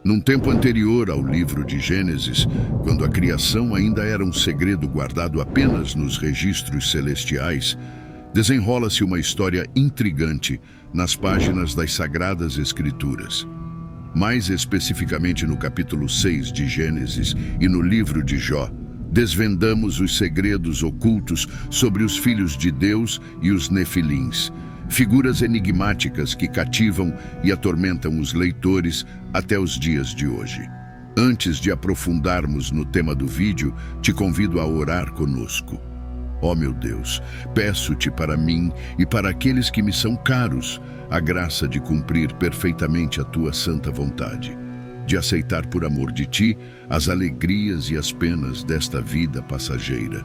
Num tempo anterior ao livro de Gênesis, quando a criação ainda era um segredo guardado apenas nos registros celestiais, desenrola-se uma história intrigante nas páginas das Sagradas Escrituras. Mais especificamente no capítulo 6 de Gênesis e no livro de Jó, desvendamos os segredos ocultos sobre os filhos de Deus e os Nefilins, figuras enigmáticas que cativam e atormentam os leitores até os dias de hoje. Antes de aprofundarmos no tema do vídeo, te convido a orar conosco. Ó meu Deus, peço-te para mim e para aqueles que me são caros a graça de cumprir perfeitamente a tua santa vontade, de aceitar por amor de ti as alegrias e as penas desta vida passageira,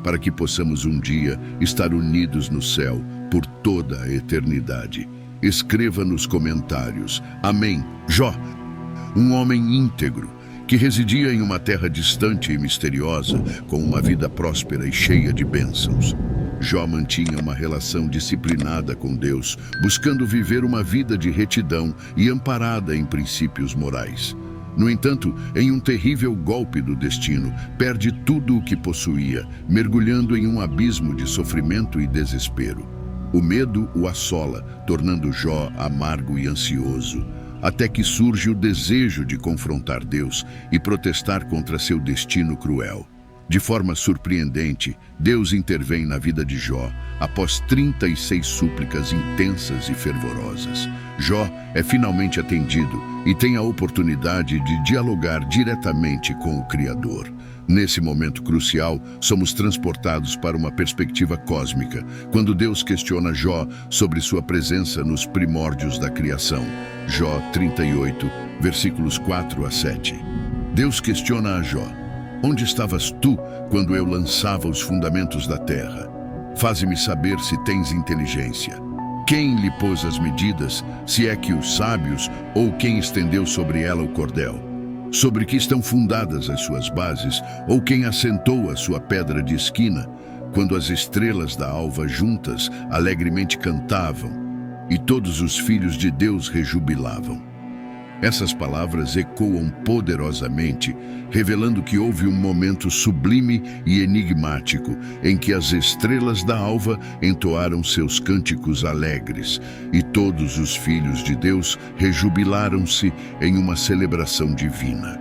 para que possamos um dia estar unidos no céu por toda a eternidade. Escreva nos comentários. Amém. Jó, um homem íntegro, que residia em uma terra distante e misteriosa, com uma vida próspera e cheia de bênçãos. Jó mantinha uma relação disciplinada com Deus, buscando viver uma vida de retidão e amparada em princípios morais. No entanto, em um terrível golpe do destino, perde tudo o que possuía, mergulhando em um abismo de sofrimento e desespero. O medo o assola, tornando Jó amargo e ansioso, até que surge o desejo de confrontar Deus e protestar contra seu destino cruel. De forma surpreendente, Deus intervém na vida de Jó após 36 súplicas intensas e fervorosas. Jó é finalmente atendido e tem a oportunidade de dialogar diretamente com o Criador. Nesse momento crucial, somos transportados para uma perspectiva cósmica, quando Deus questiona Jó sobre sua presença nos primórdios da criação. Jó 38, versículos 4 a 7. Deus questiona a Jó: onde estavas tu quando eu lançava os fundamentos da terra? Faze-me saber se tens inteligência. Quem lhe pôs as medidas, se é que os sábios, ou quem estendeu sobre ela o cordel? Sobre que estão fundadas as suas bases, ou quem assentou a sua pedra de esquina, quando as estrelas da alva juntas alegremente cantavam, e todos os filhos de Deus rejubilavam? Essas palavras ecoam poderosamente, revelando que houve um momento sublime e enigmático em que as estrelas da alva entoaram seus cânticos alegres e todos os filhos de Deus rejubilaram-se em uma celebração divina.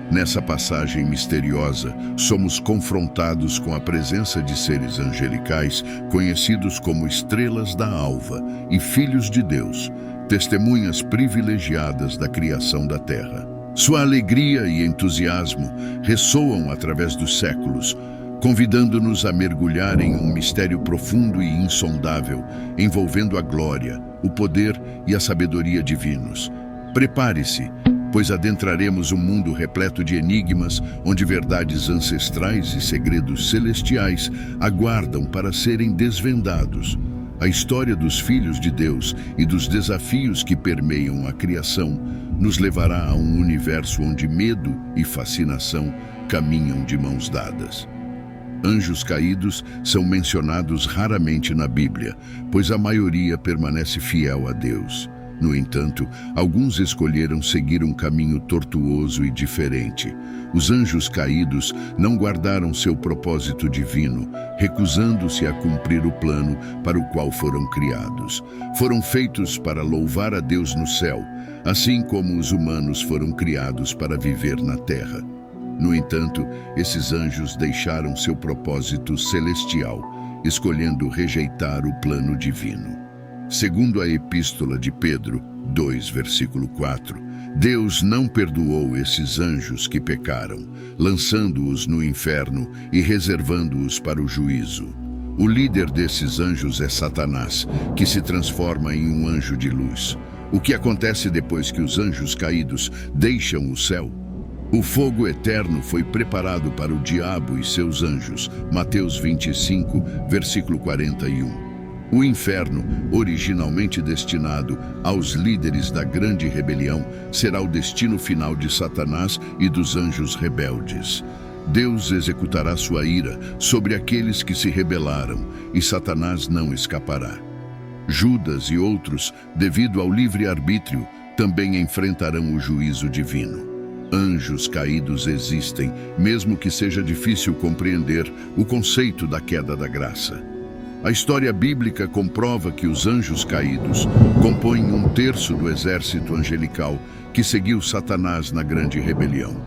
Nessa passagem misteriosa, somos confrontados com a presença de seres angelicais, conhecidos como estrelas da alva e filhos de Deus, testemunhas privilegiadas da criação da terra. Sua alegria e entusiasmo ressoam através dos séculos, convidando-nos a mergulhar em um mistério profundo e insondável, envolvendo a glória, o poder e a sabedoria divinos. Prepare-se, pois adentraremos um mundo repleto de enigmas, onde verdades ancestrais e segredos celestiais aguardam para serem desvendados. A história dos filhos de Deus e dos desafios que permeiam a criação nos levará a um universo onde medo e fascinação caminham de mãos dadas. Anjos caídos são mencionados raramente na Bíblia, pois a maioria permanece fiel a Deus. No entanto, alguns escolheram seguir um caminho tortuoso e diferente. Os anjos caídos não guardaram seu propósito divino, recusando-se a cumprir o plano para o qual foram criados. Foram feitos para louvar a Deus no céu, assim como os humanos foram criados para viver na terra. No entanto, esses anjos deixaram seu propósito celestial, escolhendo rejeitar o plano divino. Segundo a Epístola de Pedro 2, versículo 4, Deus não perdoou esses anjos que pecaram, lançando-os no inferno e reservando-os para o juízo. O líder desses anjos é Satanás, que se transforma em um anjo de luz. O que acontece depois que os anjos caídos deixam o céu? O fogo eterno foi preparado para o diabo e seus anjos. Mateus 25, versículo 41. O inferno, originalmente destinado aos líderes da grande rebelião, será o destino final de Satanás e dos anjos rebeldes. Deus executará sua ira sobre aqueles que se rebelaram, e Satanás não escapará. Judas e outros, devido ao livre-arbítrio, também enfrentarão o juízo divino. Anjos caídos existem, mesmo que seja difícil compreender o conceito da queda da graça. A história bíblica comprova que os anjos caídos compõem um terço do exército angelical que seguiu Satanás na grande rebelião.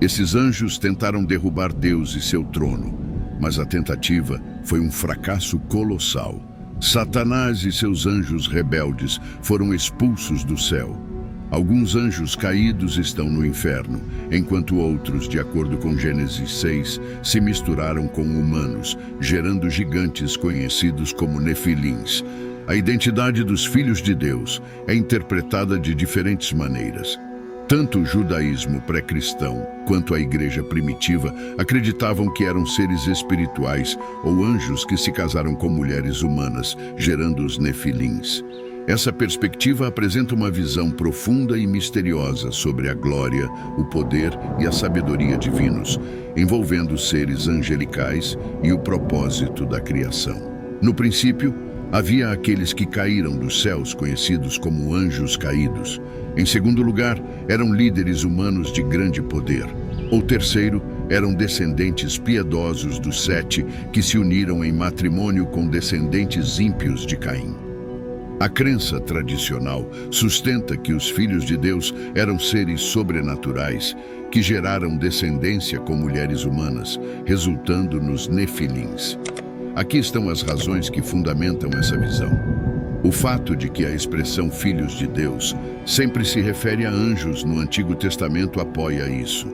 Esses anjos tentaram derrubar Deus e seu trono, mas a tentativa foi um fracasso colossal. Satanás e seus anjos rebeldes foram expulsos do céu. Alguns anjos caídos estão no inferno, enquanto outros, de acordo com Gênesis 6, se misturaram com humanos, gerando gigantes conhecidos como nefilins. A identidade dos filhos de Deus é interpretada de diferentes maneiras. Tanto o judaísmo pré-cristão quanto a igreja primitiva acreditavam que eram seres espirituais ou anjos que se casaram com mulheres humanas, gerando os nefilins. Essa perspectiva apresenta uma visão profunda e misteriosa sobre a glória, o poder e a sabedoria divinos, envolvendo seres angelicais e o propósito da criação. No princípio, havia aqueles que caíram dos céus, conhecidos como anjos caídos. Em segundo lugar, eram líderes humanos de grande poder. Ou terceiro, eram descendentes piedosos dos Sete que se uniram em matrimônio com descendentes ímpios de Caim. A crença tradicional sustenta que os filhos de Deus eram seres sobrenaturais que geraram descendência com mulheres humanas, resultando nos nefilins. Aqui estão as razões que fundamentam essa visão. O fato de que a expressão filhos de Deus sempre se refere a anjos no Antigo Testamento apoia isso.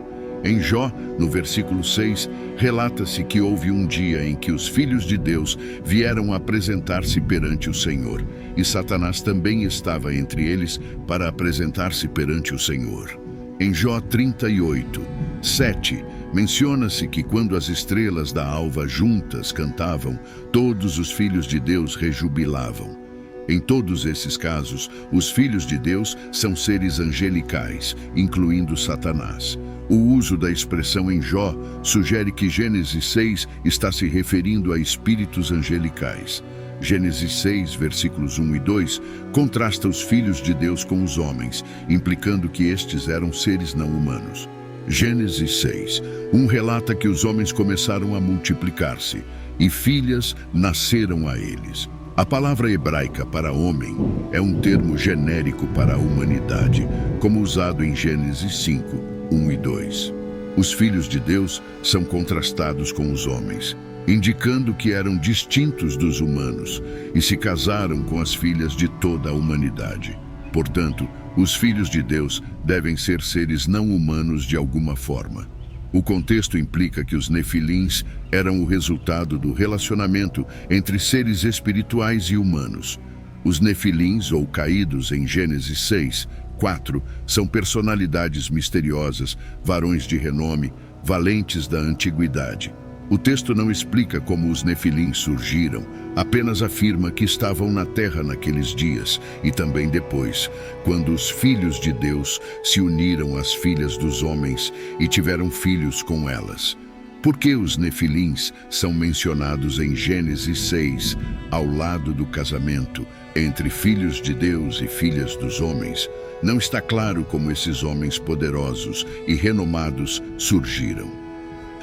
Em Jó, no versículo 6, relata-se que houve um dia em que os filhos de Deus vieram apresentar-se perante o Senhor, e Satanás também estava entre eles para apresentar-se perante o Senhor. Em Jó 38, 7, menciona-se que quando as estrelas da alva juntas cantavam, todos os filhos de Deus rejubilavam. Em todos esses casos, os filhos de Deus são seres angelicais, incluindo Satanás. O uso da expressão em Jó sugere que Gênesis 6 está se referindo a espíritos angelicais. Gênesis 6, versículos 1 e 2, contrasta os filhos de Deus com os homens, implicando que estes eram seres não humanos. Gênesis 6, 1 relata que os homens começaram a multiplicar-se, e filhas nasceram a eles. A palavra hebraica para homem é um termo genérico para a humanidade, como usado em Gênesis 5, 1 e 2. Os filhos de Deus são contrastados com os homens, indicando que eram distintos dos humanos e se casaram com as filhas de toda a humanidade. Portanto, os filhos de Deus devem ser seres não humanos de alguma forma. O contexto implica que os nefilins eram o resultado do relacionamento entre seres espirituais e humanos. Os nefilins, ou caídos em Gênesis 6, 4, são personalidades misteriosas, varões de renome, valentes da antiguidade. O texto não explica como os nefilins surgiram, apenas afirma que estavam na terra naqueles dias e também depois, quando os filhos de Deus se uniram às filhas dos homens e tiveram filhos com elas. Por que os nefilins são mencionados em Gênesis 6, ao lado do casamento entre filhos de Deus e filhas dos homens? Não está claro como esses homens poderosos e renomados surgiram.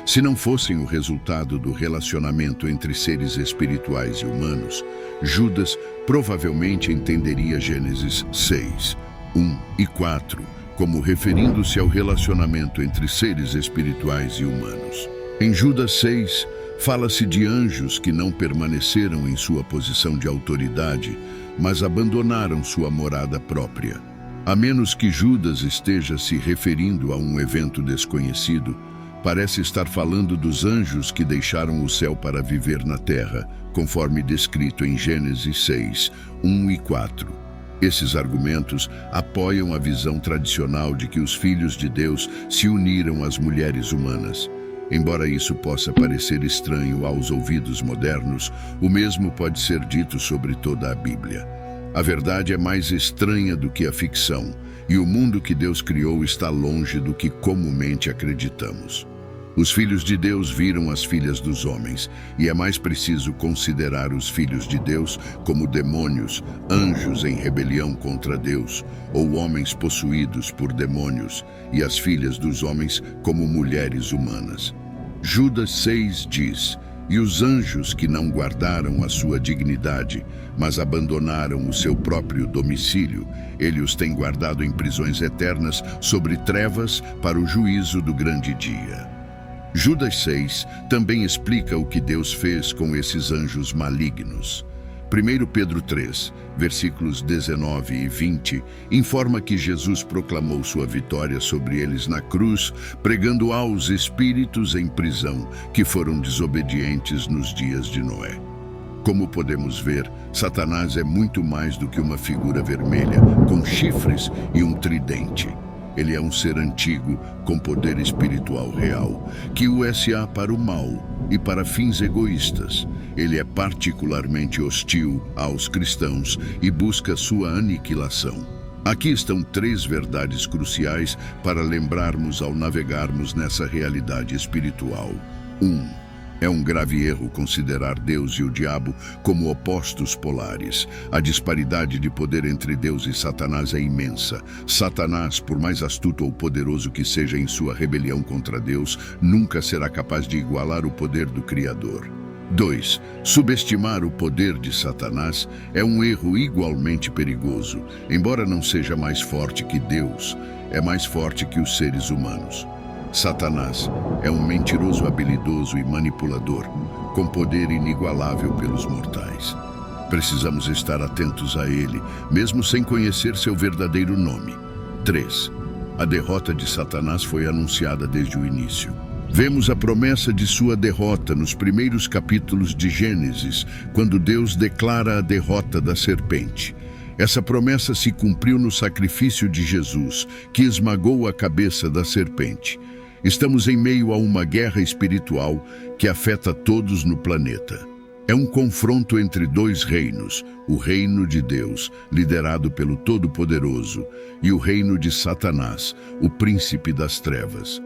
Se não fossem o resultado do relacionamento entre seres espirituais e humanos, Judas provavelmente entenderia Gênesis 6, 1 e 4 como referindo-se ao relacionamento entre seres espirituais e humanos. Em Judas 6, fala-se de anjos que não permaneceram em sua posição de autoridade, mas abandonaram sua morada própria. A menos que Judas esteja se referindo a um evento desconhecido, parece estar falando dos anjos que deixaram o céu para viver na terra, conforme descrito em Gênesis 6, 1 e 4. Esses argumentos apoiam a visão tradicional de que os filhos de Deus se uniram às mulheres humanas. Embora isso possa parecer estranho aos ouvidos modernos, o mesmo pode ser dito sobre toda a Bíblia. A verdade é mais estranha do que a ficção, e o mundo que Deus criou está longe do que comumente acreditamos. Os filhos de Deus viram as filhas dos homens, e é mais preciso considerar os filhos de Deus como demônios, anjos em rebelião contra Deus, ou homens possuídos por demônios, e as filhas dos homens como mulheres humanas. Judas 6 diz: "E os anjos que não guardaram a sua dignidade, mas abandonaram o seu próprio domicílio, ele os tem guardado em prisões eternas sobre trevas para o juízo do grande dia." Judas 6 também explica o que Deus fez com esses anjos malignos. 1 Pedro 3, versículos 19 e 20, informa que Jesus proclamou sua vitória sobre eles na cruz, pregando aos espíritos em prisão que foram desobedientes nos dias de Noé. Como podemos ver, Satanás é muito mais do que uma figura vermelha, com chifres e um tridente. Ele é um ser antigo, com poder espiritual real, que o usa para o mal e para fins egoístas. Ele é particularmente hostil aos cristãos e busca sua aniquilação. Aqui estão 3 verdades cruciais para lembrarmos ao navegarmos nessa realidade espiritual. 1. É um grave erro considerar Deus e o diabo como opostos polares. A disparidade de poder entre Deus e Satanás é imensa. Satanás, por mais astuto ou poderoso que seja em sua rebelião contra Deus, nunca será capaz de igualar o poder do Criador. 2. Subestimar o poder de Satanás é um erro igualmente perigoso. Embora não seja mais forte que Deus, é mais forte que os seres humanos. Satanás é um mentiroso habilidoso e manipulador, com poder inigualável pelos mortais. Precisamos estar atentos a ele, mesmo sem conhecer seu verdadeiro nome. 3. A derrota de Satanás foi anunciada desde o início. Vemos a promessa de sua derrota nos primeiros capítulos de Gênesis, quando Deus declara a derrota da serpente. Essa promessa se cumpriu no sacrifício de Jesus, que esmagou a cabeça da serpente. Estamos em meio a uma guerra espiritual que afeta todos no planeta. É um confronto entre 2 reinos, o reino de Deus, liderado pelo Todo-Poderoso, e o reino de Satanás, o príncipe das trevas.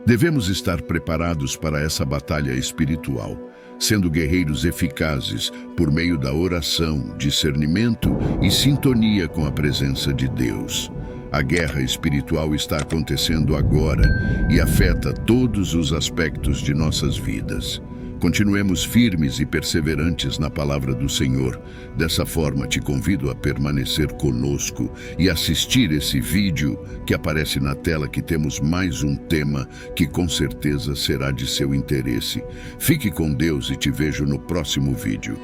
Devemos estar preparados para essa batalha espiritual, sendo guerreiros eficazes por meio da oração, discernimento e sintonia com a presença de Deus. A guerra espiritual está acontecendo agora e afeta todos os aspectos de nossas vidas. Continuemos firmes e perseverantes na palavra do Senhor. Dessa forma, te convido a permanecer conosco e assistir esse vídeo que aparece na tela, que temos mais um tema que com certeza será de seu interesse. Fique com Deus e te vejo no próximo vídeo.